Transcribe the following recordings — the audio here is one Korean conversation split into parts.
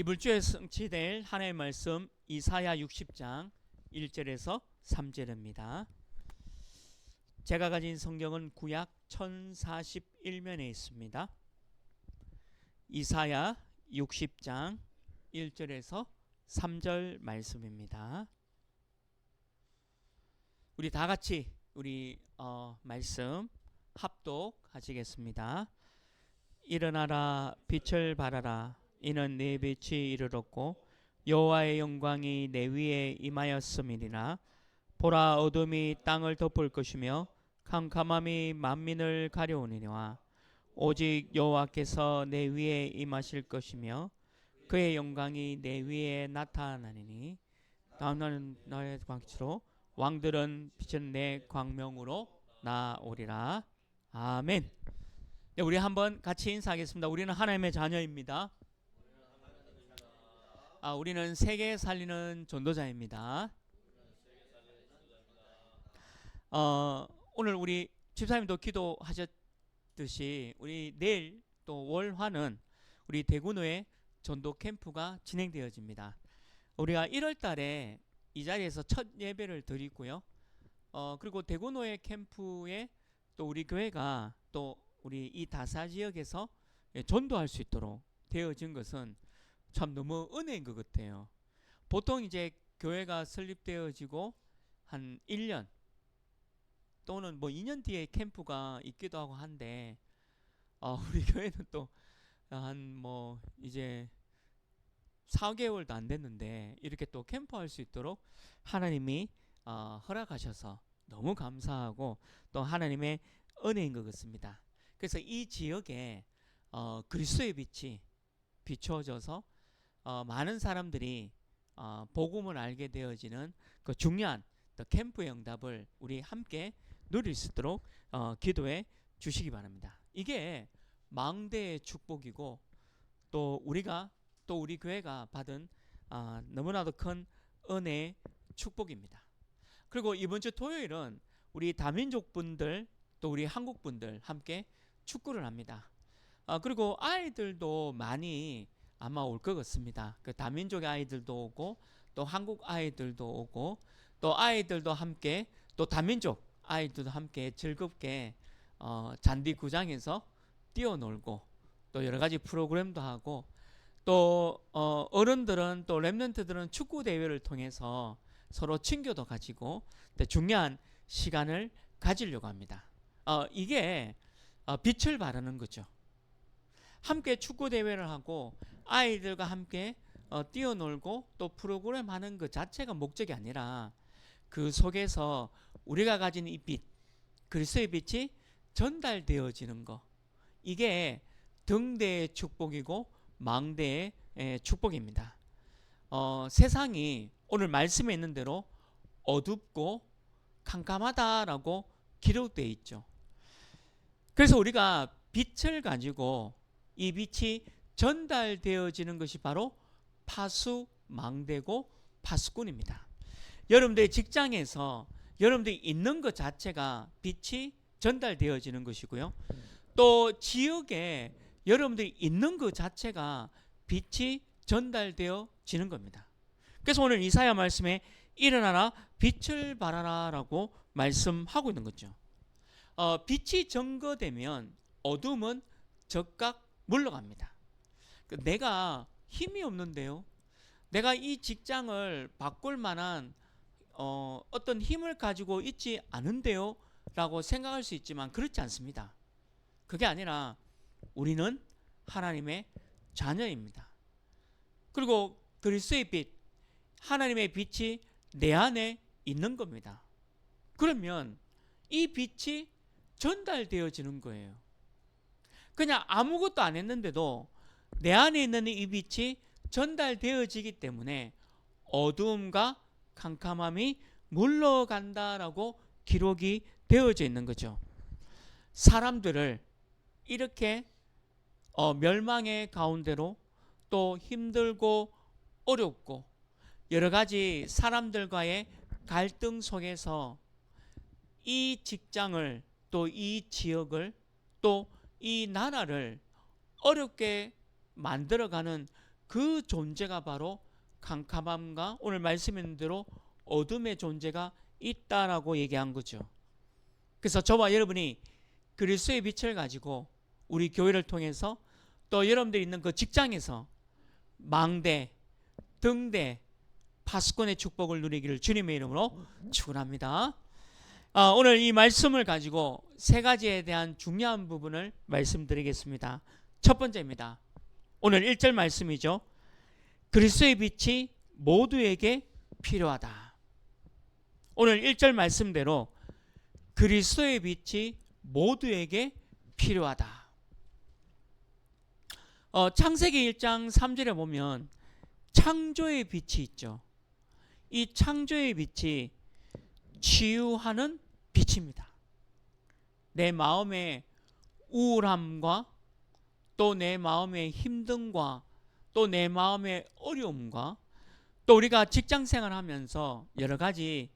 이번 주에 성취될 하나님의 말씀 이사야 60장 1절에서 3절입니다. 제가 가진 성경은 구약 1041면에 있습니다. 이사야 60장 1절에서 3절 말씀입니다. 우리 다 같이 우리 말씀 합독하시겠습니다. 일어나라, 빛을 발하라. 이는 네 빛이 이르렀고 여호와의 영광이 내 위에 임하였음이니라. 보라, 어둠이 땅을 덮을 것이며 캄캄함이 만민을 가려우니와 오직 여호와께서 내 위에 임하실 것이며 그의 영광이 내 위에 나타나니니 나는 나의 광채로 왕들은 빛은 내 광명으로 나오리라. 아멘. 네, 우리 한번 같이 인사하겠습니다. 우리는 하나님의 자녀입니다. 우리는 세계 살리는 전도자입니다. 오늘 우리 집사님도 기도하셨듯이 우리 내일 또 월화는 우리 대구노회 전도 캠프가 진행되어집니다. 우리가 1월 달에 이 자리에서 첫 예배를 드리고요. 그리고 대구노회 캠프에 또 우리 교회가 또 우리 이 다사 지역에서 전도할 수 있도록 되어진 것은 참 너무 은혜인 것 같아요. 보통 이제 교회가 설립되어지고 한 1년 또는 뭐 2년 뒤에 캠프가 있기도 하고 한데 우리 교회는 또 한 뭐 이제 4개월도 안 됐는데 이렇게 또 캠프할 수 있도록 하나님이 허락하셔서 너무 감사하고 또 하나님의 은혜인 것 같습니다. 그래서 이 지역에 그리스도의 빛이 비추어져서 많은 사람들이 복음을 알게 되어지는 그 중요한 캠프의 응답을 우리 함께 누릴 수 있도록 기도해 주시기 바랍니다. 이게 망대의 축복이고 또 우리가 또 우리 교회가 받은 너무나도 큰 은혜의 축복입니다. 그리고 이번 주 토요일은 우리 다민족 분들 또 우리 한국 분들 함께 축구를 합니다. 그리고 아이들도 많이 아마 올 것 같습니다. 그 다민족의 아이들도 오고 또 한국 아이들도 오고 또 아이들도 함께 또 다민족 아이들도 함께 즐겁게 잔디구장에서 뛰어놀고 또 여러 가지 프로그램도 하고 또 어른들은 또 렘넌트들은 축구 대회를 통해서 서로 친교도 가지고 중요한 시간을 가지려고 합니다. 이게 빛을 발하는 거죠. 함께 축구 대회를 하고 아이들과 함께 뛰어놀고 또 프로그램 하는 것 자체가 목적이 아니라 그 속에서 우리가 가진 이 빛, 그리스도의 빛이 전달되어지는 것, 이게 등대의 축복이고 망대의 축복입니다. 세상이 오늘 말씀에 있는 대로 어둡고 캄캄하다라고 기록되어 있죠. 그래서 우리가 빛을 가지고 이 빛이 전달되어지는 것이 바로 파수망대고 파수꾼입니다. 여러분들의 직장에서 여러분들이 있는 것 자체가 빛이 전달되어지는 것이고요. 또 지역에 여러분들이 있는 것 자체가 빛이 전달되어지는 겁니다. 그래서 오늘 이사야 말씀에 일어나라, 빛을 발하라 라고 말씀하고 있는 거죠. 빛이 증거되면 어둠은 즉각 물러갑니다. 내가 힘이 없는데요, 내가 이 직장을 바꿀 만한 어떤 힘을 가지고 있지 않은데요 라고 생각할 수 있지만 그렇지 않습니다. 그게 아니라 우리는 하나님의 자녀입니다. 그리고 그리스도의 빛, 하나님의 빛이 내 안에 있는 겁니다. 그러면 이 빛이 전달되어지는 거예요. 그냥 아무것도 안 했는데도 내 안에 있는 이 빛이 전달되어지기 때문에 어두움과 캄캄함이 물러간다라고 기록이 되어져 있는 거죠. 사람들을 이렇게 멸망의 가운데로 또 힘들고 어렵고 여러 가지 사람들과의 갈등 속에서 이 직장을 또 이 지역을 또 이 나라를 어렵게 만들어가는 그 존재가 바로 캄캄함과 오늘 말씀인 대로 어둠의 존재가 있다라고 얘기한 거죠. 그래서 저와 여러분이 그리스도의 빛을 가지고 우리 교회를 통해서 또 여러분들이 있는 그 직장에서 망대, 등대, 파수꾼의 축복을 누리기를 주님의 이름으로 축원합니다. 오늘 이 말씀을 가지고 세 가지에 대한 중요한 부분을 말씀드리겠습니다. 첫 번째입니다. 오늘 1절 말씀이죠. 그리스도의 빛이 모두에게 필요하다. 오늘 1절 말씀대로 그리스도의 빛이 모두에게 필요하다. 창세기 1장 3절에 보면 창조의 빛이 있죠. 이 창조의 빛이 치유하는 빛입니다. 내 마음의 우울함과 또 내 마음의 힘듦과 또 내 마음의 어려움과 또 우리가 직장 생활하면서 여러 가지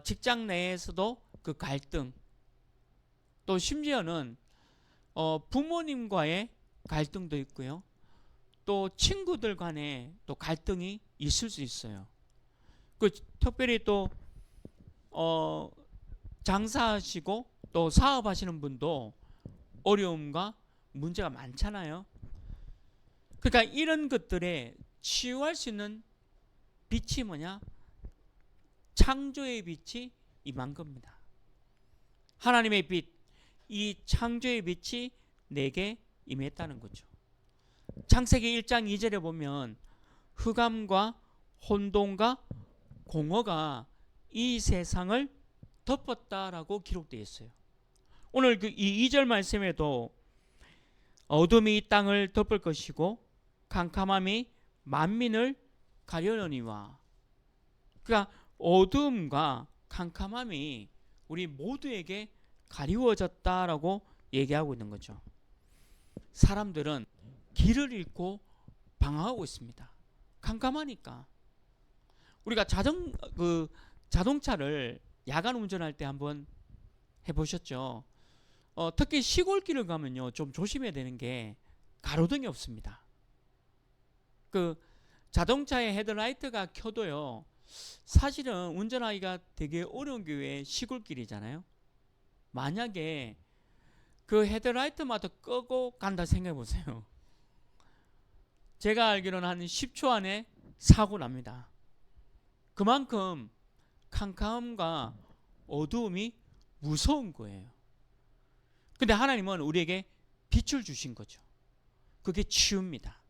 직장 내에서도 그 갈등, 또 심지어는 부모님과의 갈등도 있고요. 또 친구들 간에 또 갈등이 있을 수 있어요. 특별히 또 장사하시고 또 사업하시는 분도 어려움과 문제가 많잖아요. 그러니까 이런 것들에 치유할 수 있는 빛이 뭐냐? 창조의 빛이 임한 겁니다. 하나님의 빛, 이 창조의 빛이 내게 임했다는 거죠. 창세기 1장 2절에 보면 흑암과 혼돈과 공허가 이 세상을 덮었다라고 기록되어 있어요. 오늘 이 2절 말씀에도 어둠이 이 땅을 덮을 것이고 캄캄함이 만민을 가려느니와, 그러니까 어둠과 캄캄함이 우리 모두에게 가리워졌다라고 얘기하고 있는 거죠. 사람들은 길을 잃고 방황하고 있습니다. 캄캄하니까. 우리가 자동차를 야간 운전할 때 한번 해보셨죠? 특히 시골길을 가면요, 좀 조심해야 되는 게 가로등이 없습니다. 그 자동차의 헤드라이트가 켜도요, 사실은 운전하기가 되게 어려운 게 왜 시골길이잖아요. 만약에 그 헤드라이트마저 끄고 간다 생각해 보세요. 제가 알기로는 한 10초 안에 사고 납니다. 그만큼 캄캄함과 어두움이 무서운 거예요. 근데 하나님은 우리에게 빛을 주신 거죠. 그게 치유입니다.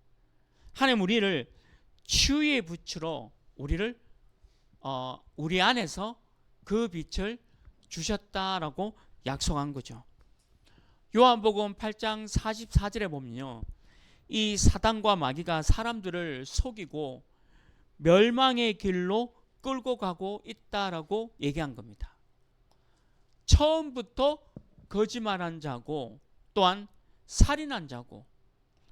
하나님 우리를 치유의 빛으로 우리 안에서 그 빛을 주셨다라고 약속한 거죠. 요한복음 8장 44절에 보면요, 이 사단과 마귀가 사람들을 속이고 멸망의 길로 끌고 가고 있다라고 얘기한 겁니다. 처음부터 거짓말한 자고 또한 살인한 자고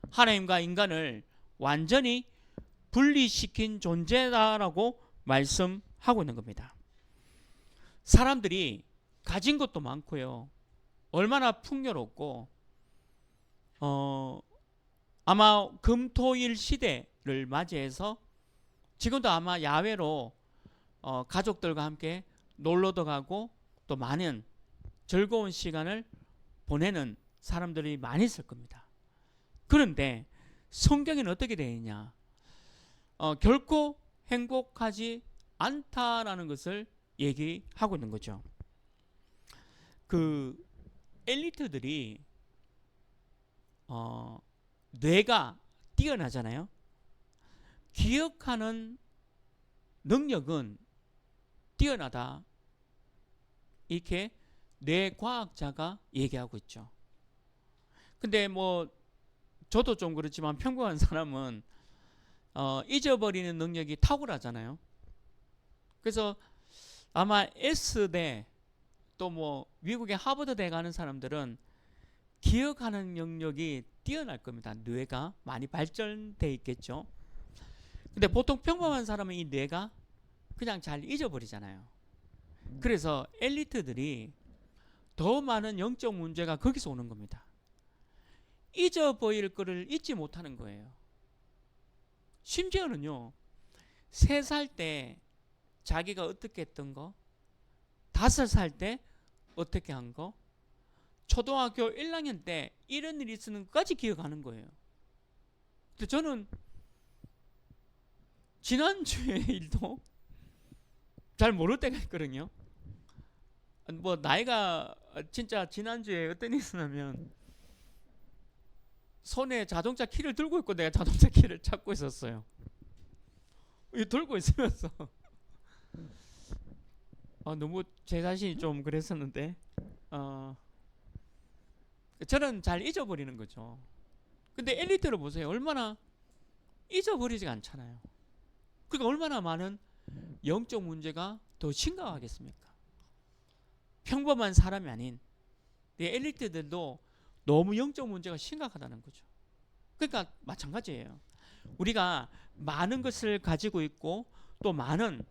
하나님과 인간을 완전히 분리시킨 존재다라고 말씀하고 있는 겁니다. 사람들이 가진 것도 많고요, 얼마나 풍요롭고 아마 금토일 시대를 맞이해서 지금도 아마 야외로 가족들과 함께 놀러도 가고 또 많은 즐거운 시간을 보내는 사람들이 많이 있을 겁니다. 그런데 성경에는 어떻게 되어 있냐? 결코 행복하지 않다라는 것을 얘기하고 있는 거죠. 그 엘리트들이 뇌가 뛰어나잖아요. 기억하는 능력은 뛰어나다, 이렇게 뇌과학자가 얘기하고 있죠. 근데 뭐 저도 좀 그렇지만 평범한 사람은 잊어버리는 능력이 탁월하잖아요. 그래서 아마 S대 또 뭐 미국의 하버드대 가는 사람들은 기억하는 능력이 뛰어날 겁니다. 뇌가 많이 발전돼 있겠죠. 근데 보통 평범한 사람은 이 뇌가 그냥 잘 잊어버리잖아요. 그래서 엘리트들이 더 많은 영적 문제가 거기서 오는 겁니다. 잊어버릴 거를 잊지 못하는 거예요. 심지어는요, 3살 때 자기가 어떻게 했던 거, 5살 때 어떻게 한 거, 초등학교 1학년 때 이런 일이 있었는 것까지 기억하는 거예요. 근데 저는 지난주의 일도 잘 모를 때가 있거든요. 뭐 나이가 진짜 지난주에 어떤 일이 있었냐면, 손에 자동차 키를 들고 있고 내가 자동차 키를 찾고 있었어요. 이 들고 있으면서 너무 제 자신이 좀 그랬었는데, 저는 잘 잊어버리는 거죠. 근데 엘리트를 보세요. 얼마나 잊어버리지가 않잖아요. 그러니까 얼마나 많은 영적 문제가 더 심각하겠습니까? 평범한 사람이 아닌 엘리트들도 너무 영적 문제가 심각하다는 거죠. 그러니까 마찬가지예요. 우리가 많은 것을 가지고 있고 또 많은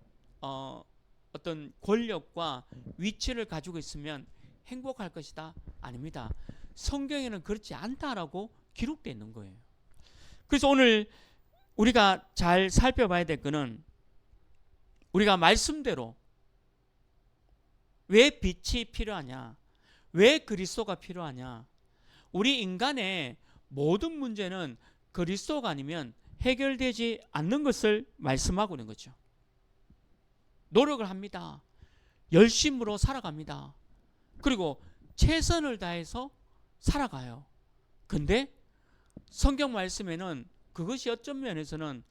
어떤 권력과 위치를 가지고 있으면 행복할 것이다? 아닙니다. 성경에는 그렇지 않다라고 기록되어 있는 거예요. 그래서 오늘 우리가 잘 살펴봐야 될 것은, 우리가 말씀대로 왜 빛이 필요하냐, 왜 그리스도가 필요하냐, 우리 인간의 모든 문제는 그리스도가 아니면 해결되지 않는 것을 말씀하고 있는 거죠. 노력을 합니다. 열심으로 살아갑니다. 그리고 최선을 다해서 살아가요. 근데 성경 말씀에는 그것이 어떤 면에서는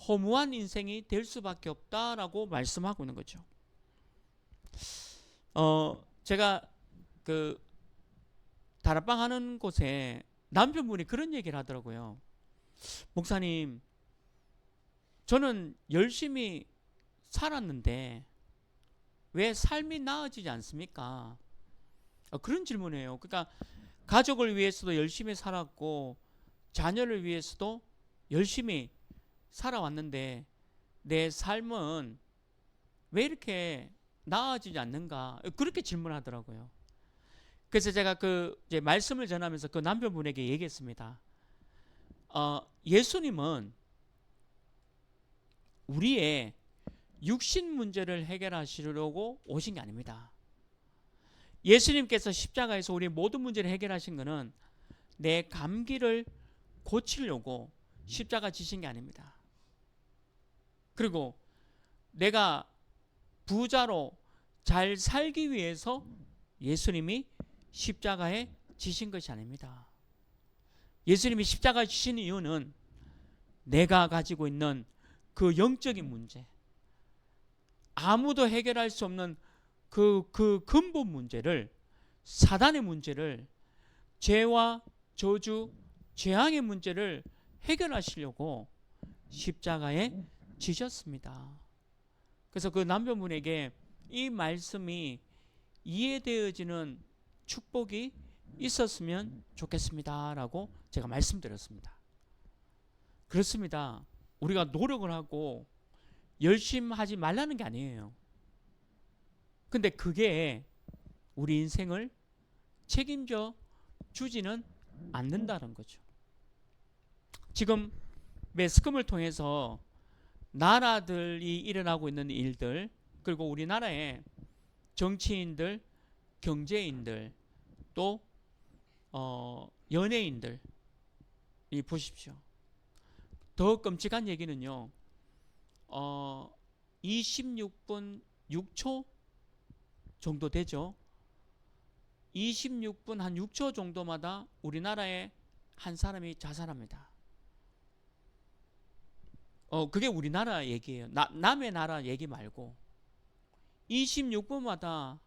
허무한 인생이 될 수밖에 없다라고 말씀하고 있는 거죠. 제가 그 다락방 하는 곳에 남편분이 그런 얘기를 하더라고요. 목사님, 저는 열심히 살았는데 왜 삶이 나아지지 않습니까? 그런 질문이에요. 그러니까 가족을 위해서도 열심히 살았고 자녀를 위해서도 열심히 살아왔는데 내 삶은 왜 이렇게 나아지지 않는가? 그렇게 질문하더라고요. 그래서 제가 이제 말씀을 전하면서 그 남편분에게 얘기했습니다. 예수님은 우리의 육신 문제를 해결하시려고 오신 게 아닙니다. 예수님께서 십자가에서 우리의 모든 문제를 해결하신 것은 내 감기를 고치려고 십자가 지신 게 아닙니다. 그리고 내가 부자로 잘 살기 위해서 예수님이 십자가에 지신 것이 아닙니다. 예수님이 십자가에 지신 이유는 내가 가지고 있는 그 영적인 문제, 아무도 해결할 수 없는 그 근본 문제를, 사단의 문제를, 죄와 저주, 재앙의 문제를 해결하시려고 십자가에 지셨습니다. 그래서 그 남편분에게 이 말씀이 이해되어지는 축복이 있었으면 좋겠습니다 라고 제가 말씀드렸습니다. 그렇습니다. 우리가 노력을 하고 열심히 하지 말라는 게 아니에요. 근데 그게 우리 인생을 책임져 주지는 않는다는 거죠. 지금 매스컴을 통해서 나라들이 일어나고 있는 일들, 그리고 우리나라의 정치인들, 경제인들, 또 연예인들 이 보십시오. 더 끔찍한 얘기는요, 26분 6초 정도 되죠. 26분 한 6초 정도마다 우리나라에 한 사람이 자살합니다. 그게 우리나라 얘기예요. 남의 나라 얘기 말고 26분마다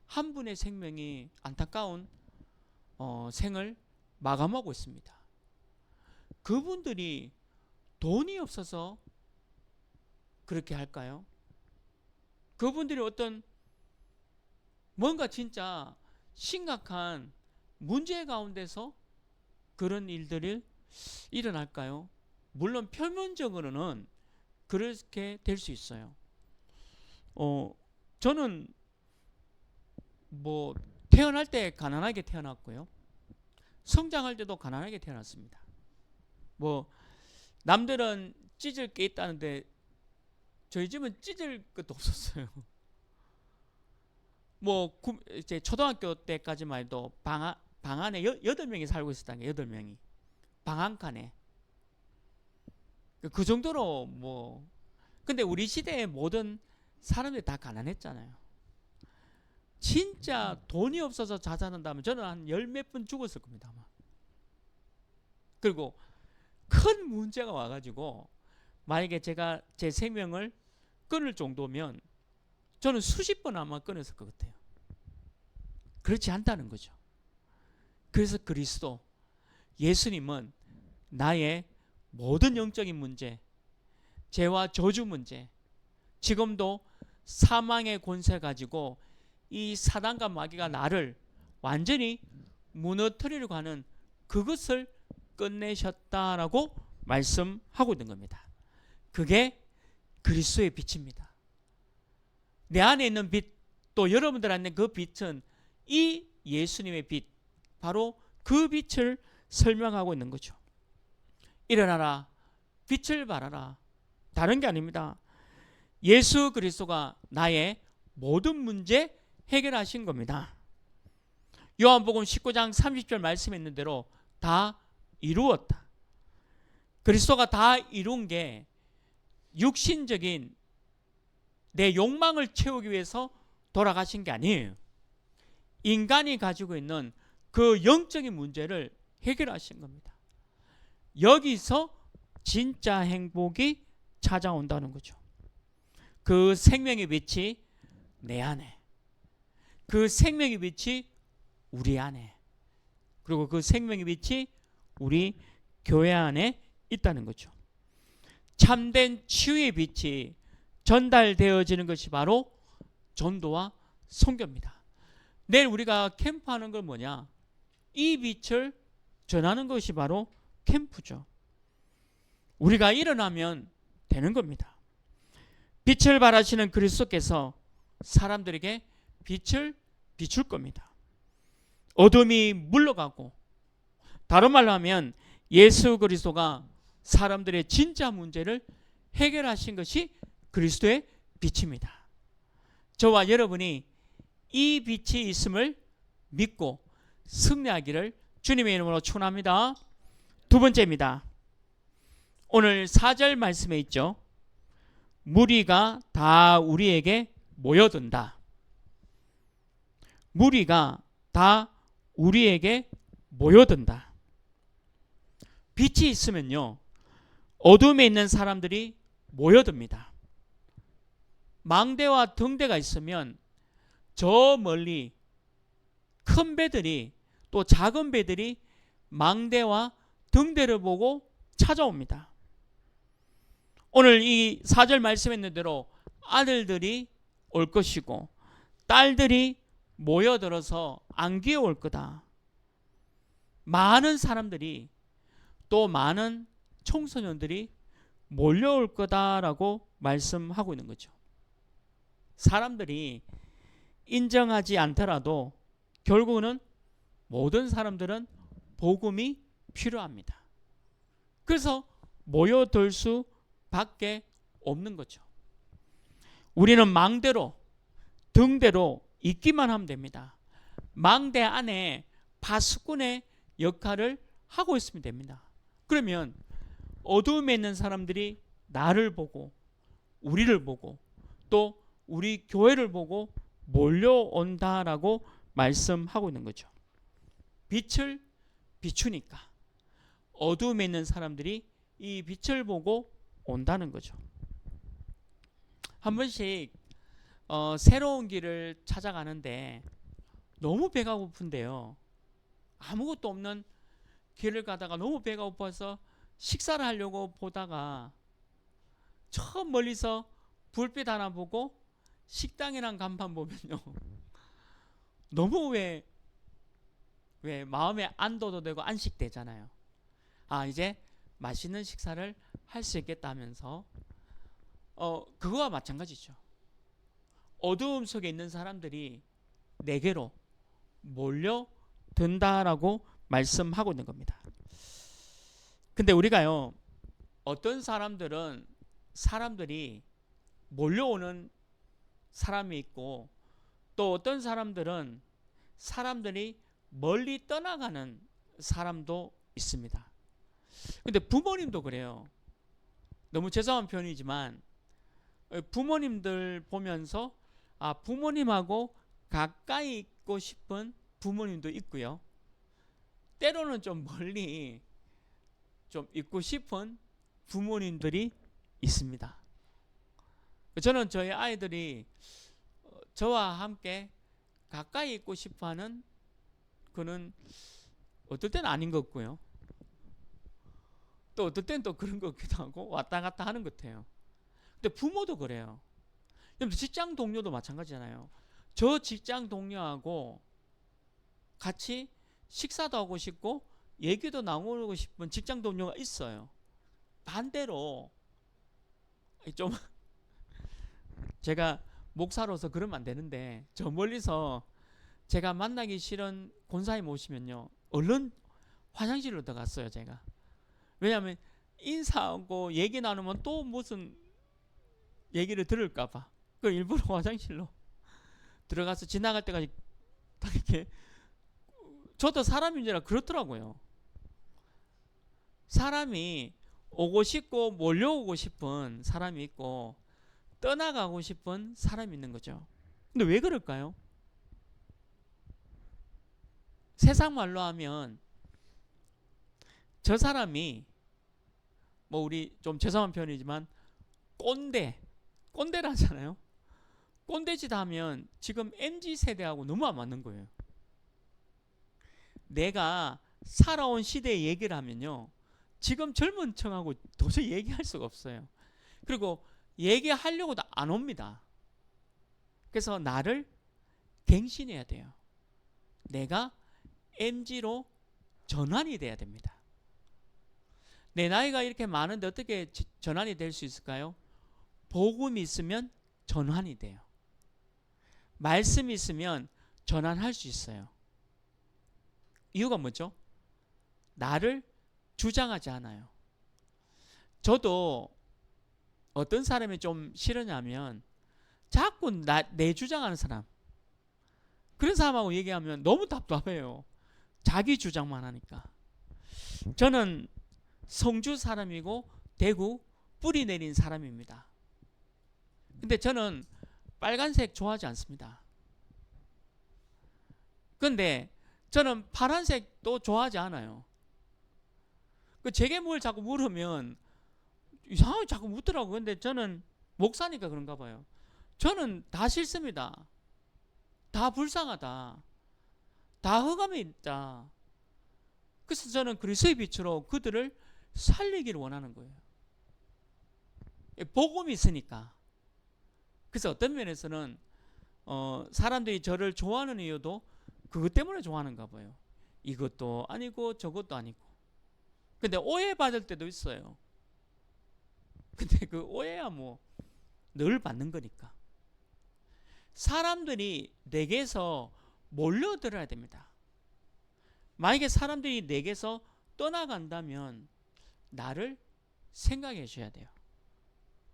한 분의 생명이 안타까운 생을 마감하고 있습니다. 그분들이 돈이 없어서 그렇게 할까요? 그분들이 어떤 뭔가 진짜 심각한 문제 가운데서 그런 일들이 일어날까요? 물론 표면적으로는 그렇게 될 수 있어요. 저는 뭐 태어날 때 가난하게 태어났고요. 성장할 때도 가난하게 태어났습니다. 뭐 남들은 찢을 게 있다는데 저희 집은 찢을 것도 없었어요. 뭐 이제 초등학교 때까지만 해도 방 안에 8명이 살고 있었다는 게 8명이 방 한 칸에 그 정도로 뭐 근데 우리 시대의 모든 사람들이 다 가난했잖아요. 진짜 돈이 없어서 자살한다면 저는 한 열 몇 분 죽었을 겁니다 아마. 그리고 큰 문제가 와가지고 만약에 제가 제 생명을 끊을 정도면 저는 수십 번 아마 끊었을 것 같아요. 그렇지 않다는 거죠. 그래서 그리스도 예수님은 나의 모든 영적인 문제, 죄와 저주 문제, 지금도 사망의 권세 가지고 이 사단과 마귀가 나를 완전히 무너뜨리려고 하는 그것을 끝내셨다라고 말씀하고 있는 겁니다. 그게 그리스도의 빛입니다. 내 안에 있는 빛, 또 여러분들 안에 있는 그 빛은 이 예수님의 빛, 바로 그 빛을 설명하고 있는 거죠. 일어나라, 빛을 발하라. 다른 게 아닙니다. 예수 그리스도가 나의 모든 문제 해결하신 겁니다. 요한복음 19장 30절 말씀에 있는 대로 다 이루었다. 그리스도가 다 이룬 게 육신적인 내 욕망을 채우기 위해서 돌아가신 게 아니에요. 인간이 가지고 있는 그 영적인 문제를 해결하신 겁니다. 여기서 진짜 행복이 찾아온다는 거죠. 그 생명의 빛이 내 안에, 그 생명의 빛이 우리 안에, 그리고 그 생명의 빛이 우리 교회 안에 있다는 거죠. 참된 치유의 빛이 전달되어지는 것이 바로 전도와 선교입니다. 내일 우리가 캠프하는 건 뭐냐? 이 빛을 전하는 것이 바로 캠프죠. 우리가 일어나면 되는 겁니다. 빛을 발하시는 그리스도께서 사람들에게 빛을 비출 겁니다. 어둠이 물러가고, 다른 말로 하면 예수 그리스도가 사람들의 진짜 문제를 해결하신 것이 그리스도의 빛입니다. 저와 여러분이 이 빛이 있음을 믿고 승리하기를 주님의 이름으로 축원합니다. 두 번째입니다. 오늘 4절 말씀에 있죠. 무리가 다 우리에게 모여든다. 무리가 다 우리에게 모여든다. 빛이 있으면요, 어둠에 있는 사람들이 모여듭니다. 망대와 등대가 있으면 저 멀리 큰 배들이, 또 작은 배들이 망대와 등대를 보고 찾아옵니다. 오늘 이 4절 말씀에 있는 대로 아들들이 올 것이고 딸들이 모여들어서 안기에 올 거다. 많은 사람들이, 또 많은 청소년들이 몰려올 거다라고 말씀하고 있는 거죠. 사람들이 인정하지 않더라도 결국은 모든 사람들은 복음이 필요합니다. 그래서 모여들 수밖에 없는 거죠. 우리는 망대로, 등대로 있기만 하면 됩니다. 망대 안에 파수꾼의 역할을 하고 있으면 됩니다. 그러면 어둠에 있는 사람들이 나를 보고, 우리를 보고, 또 우리 교회를 보고 몰려온다라고 말씀하고 있는 거죠. 빛을 비추니까 어둠에 있는 사람들이 이 빛을 보고 온다는 거죠. 한 번씩 새로운 길을 찾아가는데 너무 배가 고픈데요, 아무것도 없는 길을 가다가 너무 배가 고파서 식사를 하려고 보다가 저 멀리서 불빛 하나 보고 식당이란 간판 보면요, 너무 왜 마음에 안도도 되고 안식되잖아요. 아, 이제 맛있는 식사를 할 수 있겠다 하면서 그거와 마찬가지죠. 어두움 속에 있는 사람들이 내게로 몰려든다라고 말씀하고 있는 겁니다. 근데 우리가요, 어떤 사람들이 몰려오는 사람이 있고, 또 어떤 사람들은 사람들이 멀리 떠나가는 사람도 있습니다. 근데 부모님도 그래요. 너무 죄송한 표현이지만 부모님들 보면서 부모님하고 가까이 있고 싶은 부모님도 있고요. 때로는 좀 멀리 좀 있고 싶은 부모님들이 있습니다. 저는 저희 아이들이 저와 함께 가까이 있고 싶어하는 그는 어떨 때는 아닌 것 같고요. 또 어떨 때는 또 그런 것 같기도 하고 왔다 갔다 하는 것 같아요. 근데 부모도 그래요. 직장 동료도 마찬가지잖아요. 저 직장 동료하고 같이 식사도 하고 싶고 얘기도 나누고 싶은 직장 동료가 있어요. 반대로 좀 제가 목사로서 그러면 안 되는데, 저 멀리서 제가 만나기 싫은 권사님 오시면요, 얼른 화장실로 들어갔어요, 제가. 왜냐하면 인사하고 얘기 나누면 또 무슨 얘기를 들을까봐. 그 일부러 화장실로 들어가서 지나갈 때까지 딱 이렇게, 저도 사람인지라 그렇더라고요. 사람이 오고 싶고 몰려오고 싶은 사람이 있고 떠나가고 싶은 사람이 있는 거죠. 근데 왜 그럴까요? 세상 말로 하면 저 사람이 우리 좀 죄송한 표현이지만 꼰대라잖아요. 꼰대짓 하면 지금 MZ세대하고 너무 안 맞는 거예요. 내가 살아온 시대의 얘기를 하면요, 지금 젊은 층하고 도저히 얘기할 수가 없어요. 그리고 얘기하려고도 안 옵니다. 그래서 나를 갱신해야 돼요. 내가 MZ로 전환이 돼야 됩니다. 내 나이가 이렇게 많은데 어떻게 전환이 될 수 있을까요? 복음이 있으면 전환이 돼요. 말씀이 있으면 전환할 수 있어요. 이유가 뭐죠? 나를 주장하지 않아요. 저도 어떤 사람이 좀 싫으냐면 자꾸 내 주장하는 사람, 그런 사람하고 얘기하면 너무 답답해요. 자기 주장만 하니까. 저는 성주 사람이고 대구 뿌리 내린 사람입니다. 근데 저는 빨간색 좋아하지 않습니다. 근데 저는 파란색도 좋아하지 않아요. 제게 뭘 자꾸 물으면 이상하게 자꾸 묻더라고요. 근데 저는 목사니까 그런가 봐요. 저는 다 싫습니다. 다 불쌍하다. 다 흑암에 있다. 그래서 저는 그리스도의 빛으로 그들을 살리기를 원하는 거예요. 복음이 있으니까. 그래서 어떤 면에서는 사람들이 저를 좋아하는 이유도 그것 때문에 좋아하는가 봐요. 이것도 아니고 저것도 아니고. 근데 오해받을 때도 있어요. 근데 그 오해야 늘 받는 거니까. 사람들이 내게서 몰려들어야 됩니다. 만약에 사람들이 내게서 떠나간다면 나를 생각해 줘야 돼요.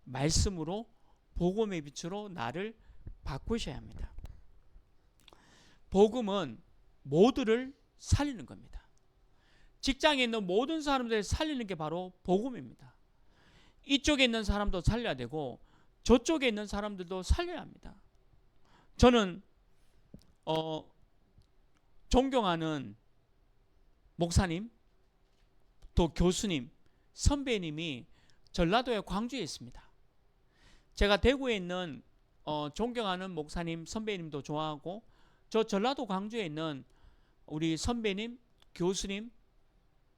말씀으로, 복음의 빛으로 나를 바꾸셔야 합니다. 복음은 모두를 살리는 겁니다. 직장에 있는 모든 사람들을 살리는 게 바로 복음입니다. 이쪽에 있는 사람도 살려야 되고 저쪽에 있는 사람들도 살려야 합니다. 저는 존경하는 목사님, 또 교수님, 선배님이 전라도의 광주에 있습니다. 제가 대구에 있는 존경하는 목사님, 선배님도 좋아하고 저 전라도 광주에 있는 우리 선배님, 교수님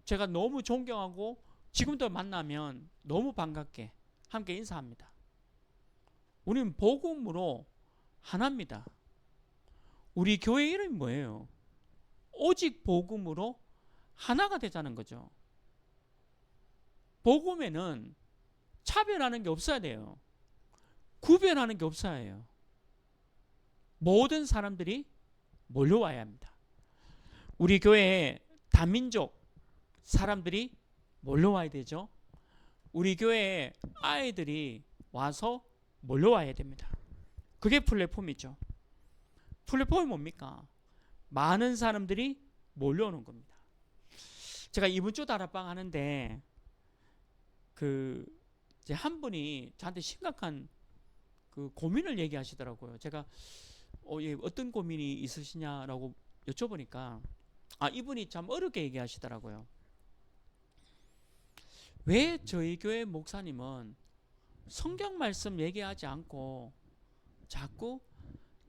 제가 너무 존경하고 지금도 만나면 너무 반갑게 함께 인사합니다. 우리는 복음으로 하나입니다. 우리 교회 이름이 뭐예요? 오직 복음으로 하나가 되자는 거죠. 복음에는 차별하는 게 없어야 돼요. 구별하는 게 없어야 해요. 모든 사람들이 몰려와야 합니다. 우리 교회에 다민족 사람들이 몰려와야 되죠. 우리 교회에 아이들이 와서 몰려와야 됩니다. 그게 플랫폼이죠. 플랫폼이 뭡니까? 많은 사람들이 몰려오는 겁니다. 제가 이번 주 다락방 하는데 이제 한 분이 저한테 심각한 고민을 얘기하시더라고요. 제가 어떤 고민이 있으시냐라고 여쭤보니까 이분이 참 어렵게 얘기하시더라고요. 왜 저희 교회 목사님은 성경 말씀 얘기하지 않고 자꾸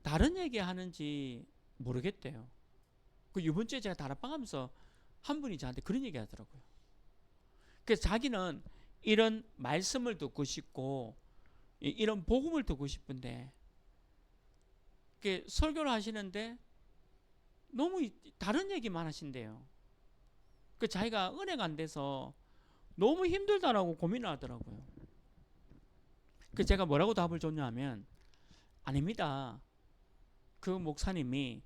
다른 얘기하는지 모르겠대요. 이번 주에 제가 다락방 하면서 한 분이 저한테 그런 얘기 하더라고요. 그래서 자기는 이런 말씀을 듣고 싶고 이런 복음을 듣고 싶은데 설교를 하시는데 너무 다른 얘기만 하신대요. 자기가 은혜가 안 돼서 너무 힘들다라고 고민을 하더라고요. 그래서 제가 뭐라고 답을 줬냐면 아닙니다. 그 목사님이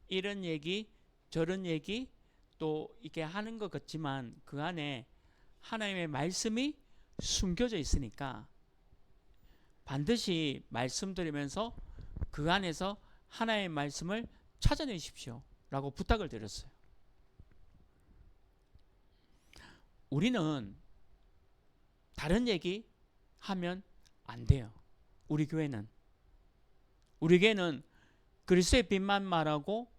이런 얘기 저런 얘기 또 이렇게 하는 것 같지만 그 안에 하나님의 말씀이 숨겨져 있으니까 반드시 말씀드리면서 그 안에서 하나님의 말씀을 찾아내십시오 라고 부탁을 드렸어요. 우리는 다른 얘기 하면 안 돼요. 우리 교회는 그리스도의 빛만 말하고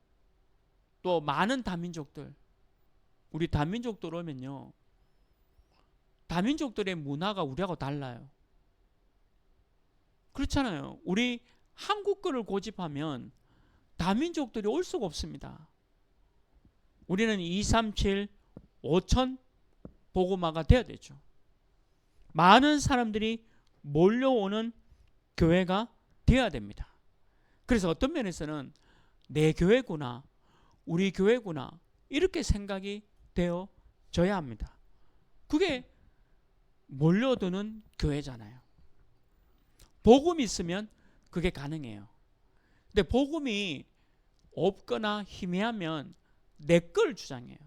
또 많은 다민족들, 우리 다민족들 오면요, 다민족들의 문화가 우리하고 달라요. 그렇잖아요. 우리 한국어를 고집하면 다민족들이 올 수가 없습니다. 우리는 237, 5천 복음화가 돼야 되죠. 많은 사람들이 몰려오는 교회가 되어야 됩니다. 그래서 어떤 면에서는 내 교회구나, 우리 교회구나 이렇게 생각이 되어져야 합니다. 그게 몰려드는 교회잖아요. 복음이 있으면 그게 가능해요. 근데 복음이 없거나 희미하면 내 걸 주장해요.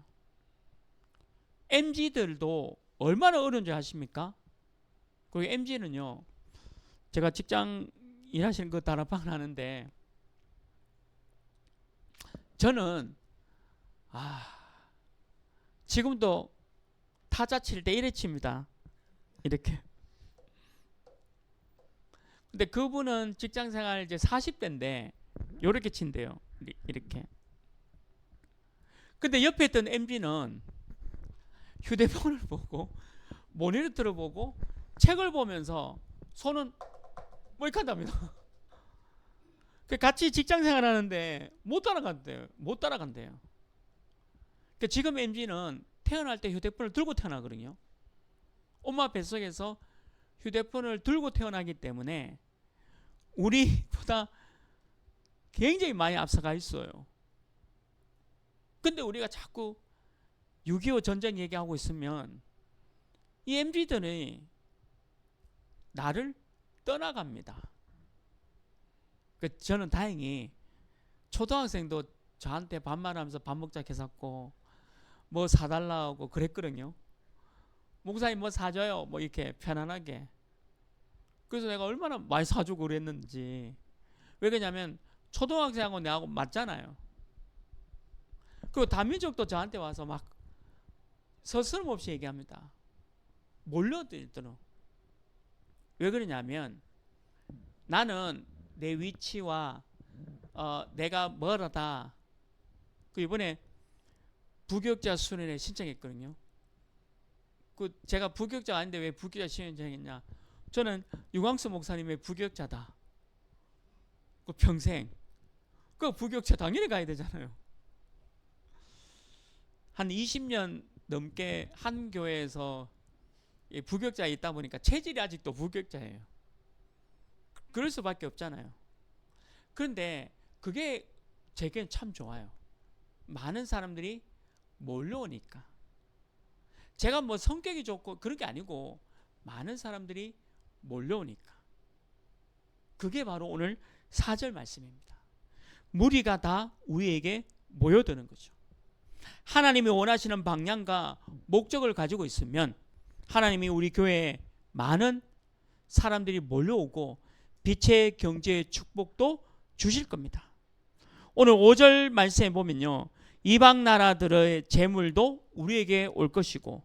MZ들도 얼마나 어려운지 아십니까? 그리고 MZ는요, 제가 직장 일하시는 그 다락방을 하는데 저는 지금도 타자 칠 때 이래 칩니다. 이렇게. 근데 그분은 직장생활 이제 40대인데 이렇게 친대요. 이렇게. 근데 옆에 있던 MZ는 휴대폰을 보고 모니터를 보고 책을 보면서 손은 뭐 이렇게 한답니다. 같이 직장생활 하는데 못 따라간대요. 지금 MZ는 태어날 때 휴대폰을 들고 태어나거든요. 엄마 뱃속에서 휴대폰을 들고 태어나기 때문에 우리보다 굉장히 많이 앞서가 있어요. 근데 우리가 자꾸 6.25 전쟁 얘기하고 있으면 이 MZ들이 나를 떠나갑니다. 저는 다행히 초등학생도 저한테 반말하면서 밥 먹자 해서 뭐 사달라고 그랬거든요. 목사님 뭐 사줘요, 뭐 이렇게 편안하게. 그래서 내가 얼마나 많이 사주고 그랬는지. 왜 그러냐면 초등학생하고 내하고 맞잖아요. 그리고 다민족도 저한테 와서 막 서스럼없이 얘기합니다. 몰려들더라고요. 왜 그러냐면 나는 내 위치와 내가 뭐라다. 이번에 부교육자 수련회 신청했거든요. 제가 부교육자가 아닌데 왜 부교육자 신청했냐? 저는 유광수 목사님의 부교육자다. 평생. 부교육자 당연히 가야 되잖아요. 한 20년 넘게 한 교회에서 부교육자에 있다 보니까 체질이 아직도 부교육자예요. 그럴 수밖에 없잖아요. 그런데 그게 제게는 참 좋아요. 많은 사람들이 몰려오니까. 제가 뭐 성격이 좋고 그런 게 아니고 많은 사람들이 몰려오니까. 그게 바로 오늘 4절 말씀입니다. 무리가 다 우리에게 모여드는 거죠. 하나님이 원하시는 방향과 목적을 가지고 있으면 하나님이 우리 교회에 많은 사람들이 몰려오고 빛의 경제의 축복도 주실 겁니다. 오늘 5절 말씀에 보면요, 이방 나라들의 재물도 우리에게 올 것이고,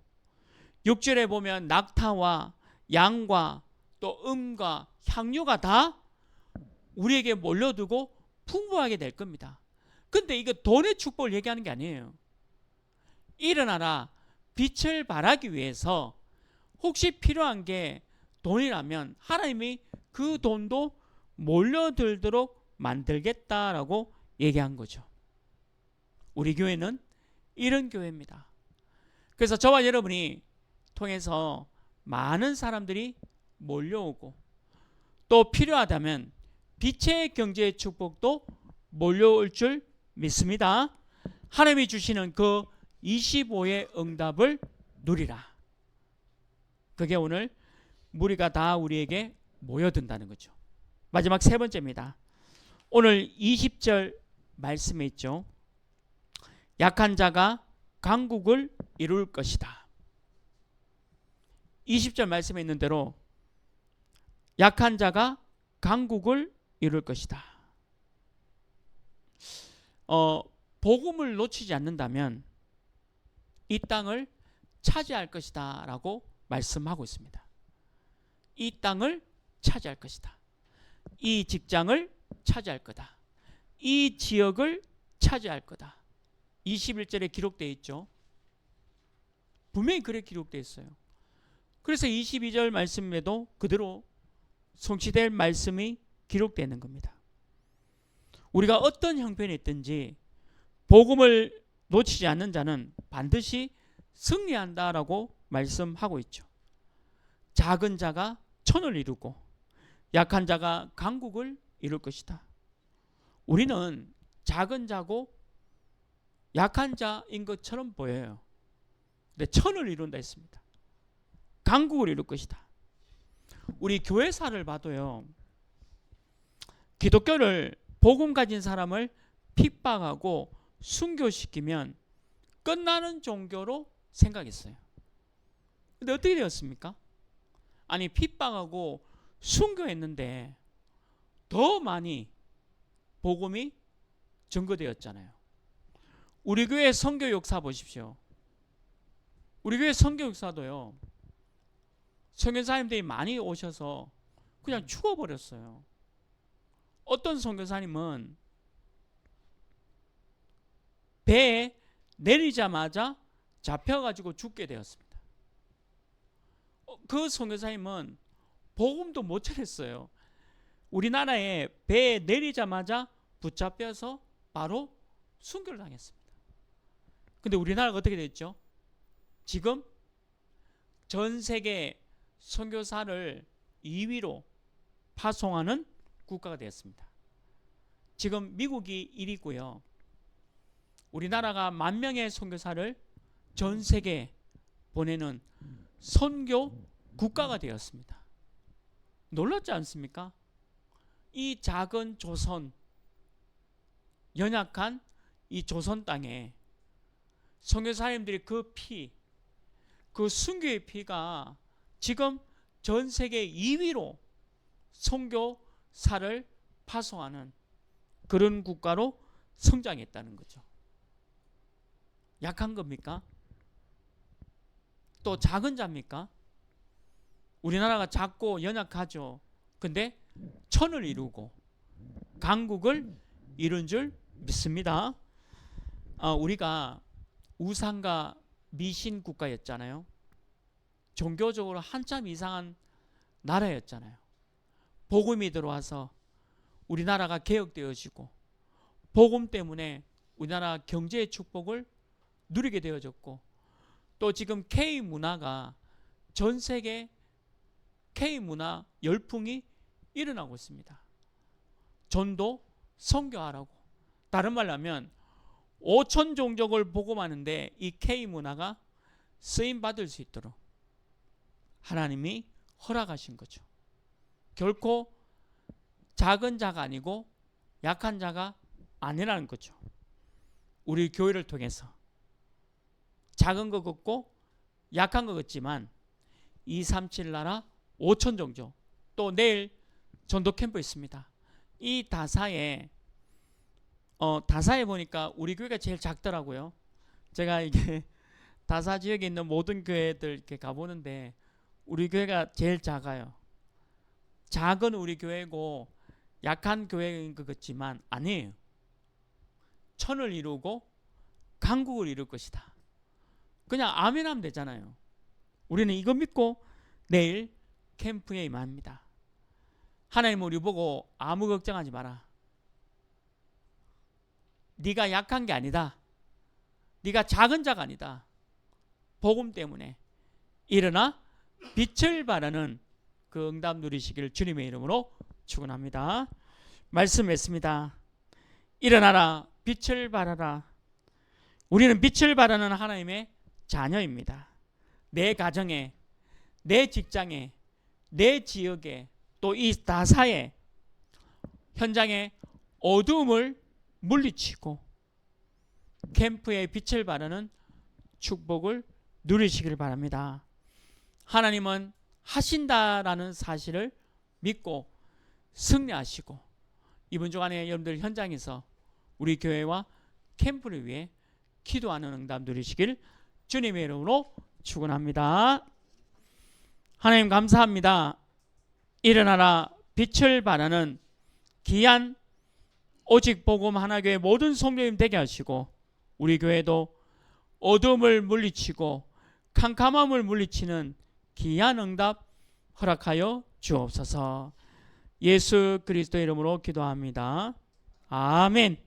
6절에 보면 낙타와 양과 또 음과 향료가 다 우리에게 몰려들고 풍부하게 될 겁니다. 근데 이거 돈의 축복을 얘기하는 게 아니에요. 일어나라, 빛을 발하기 위해서 혹시 필요한 게 돈이라면 하나님이 그 돈도 몰려들도록 만들겠다라고 얘기한 거죠. 우리 교회는 이런 교회입니다. 그래서 저와 여러분이 통해서 많은 사람들이 몰려오고, 또 필요하다면 빛의 경제의 축복도 몰려올 줄 믿습니다. 하나님이 주시는 그 25의 응답을 누리라. 그게 오늘 무리가 다 우리에게 모여든다는 거죠. 마지막 세 번째입니다. 오늘 20절 말씀에 있죠. 약한 자가 강국을 이룰 것이다. 20절 말씀에 있는 대로 약한 자가 강국을 이룰 것이다. 복음을 놓치지 않는다면 이 땅을 차지할 것이다 라고 말씀하고 있습니다. 이 땅을 차지할 것이다. 이 직장을 차지할 거다. 이 지역을 차지할 거다. 21절에 기록되어 있죠. 분명히 그렇게 기록되어 있어요. 그래서 22절 말씀에도 그대로 성취될 말씀이 기록되어 있는 겁니다. 우리가 어떤 형편에 있든지 복음을 놓치지 않는 자는 반드시 승리한다라고 말씀하고 있죠. 작은 자가 천을 이루고 약한 자가 강국을 이룰 것이다. 우리는 작은 자고 약한 자인 것처럼 보여요. 근데 천을 이룬다 했습니다. 강국을 이룰 것이다. 우리 교회사를 봐도요, 기독교를 복음 가진 사람을 핍박하고 순교시키면 끝나는 종교로 생각했어요. 근데 어떻게 되었습니까? 아니, 핍박하고 순교했는데 더 많이 복음이 증거되었잖아요. 우리 교회 선교 역사 보십시오. 우리 교회 선교 역사도요, 선교사님들이 많이 오셔서 그냥 죽어버렸어요. 어떤 선교사님은 배에 내리자마자 잡혀가지고 죽게 되었습니다. 그 선교사님은 복음도 못 전했어요. 우리나라에 배에 내리자마자 붙잡혀서 바로 순교를 당했습니다. 근데 우리나라가 어떻게 됐죠? 지금 전 세계 선교사를 2위로 파송하는 국가가 되었습니다. 지금 미국이 1위고요. 우리나라가 10,000명의 선교사를 전 세계에 보내는 선교 국가가 되었습니다. 놀랍지 않습니까? 이 작은 조선, 연약한 이 조선 땅에 선교사님들이 그 피, 그 순교의 피가 지금 전 세계 2위로 선교사를 파송하는 그런 국가로 성장했다는 거죠. 약한 겁니까? 또 작은 자입니까? 우리나라가 작고 연약하죠. 근데 천을 이루고 강국을 이룬 줄 믿습니다. 우리가 우상과 미신 국가였잖아요. 종교적으로 한참 이상한 나라였잖아요. 복음이 들어와서 우리나라가 개혁되어지고 복음 때문에 우리나라 경제의 축복을 누리게 되어졌고, 또 지금 K문화가 전 세계 K문화 열풍이 일어나고 있습니다. 전도 선교하라고, 다른 말로 하면 5천 종족을 복음하는데 이 K문화가 쓰임받을 수 있도록 하나님이 허락하신 거죠. 결코 작은 자가 아니고 약한 자가 아니라는 거죠. 우리 교회를 통해서 작은 것 같고 약한 것 같지만 237 나라 5천 종족, 또 내일 전도 캠프 있습니다. 이 다사에 다사에 보니까 우리 교회가 제일 작더라고요. 제가 이게 다사 지역에 있는 모든 교회들 이렇게 가보는데 우리 교회가 제일 작아요. 작은 우리 교회고 약한 교회인 것 같지만 아니에요. 천을 이루고 강국을 이룰 것이다. 그냥 아멘 하면 되잖아요. 우리는 이거 믿고 내일 캠프에 임합니다. 하나님 우리 보고 아무 걱정하지 마라. 네가 약한 게 아니다. 네가 작은 자가 아니다. 복음 때문에 일어나 빛을 발하는 그 응답 누리시기를 주님의 이름으로 축원합니다. 말씀했습니다. 일어나라, 빛을 발하라. 우리는 빛을 발하는 하나님의 자녀입니다. 내 가정에, 내 직장에, 내 지역에, 또 이 다사에 현장에 어두움을 물리치고 캠프에 빛을 발하는 축복을 누리시길 바랍니다. 하나님은 하신다라는 사실을 믿고 승리하시고 이번 주간에 여러분들 현장에서 우리 교회와 캠프를 위해 기도하는 응답 누리시길 주님의 이름으로 축원합니다. 하나님 감사합니다. 일어나라 빛을 발하는 귀한 오직 복음 하나교회 모든 성도님 되게 하시고 우리 교회도 어둠을 물리치고 캄캄함을 물리치는 귀한 응답 허락하여 주옵소서. 예수 그리스도 이름으로 기도합니다. 아멘.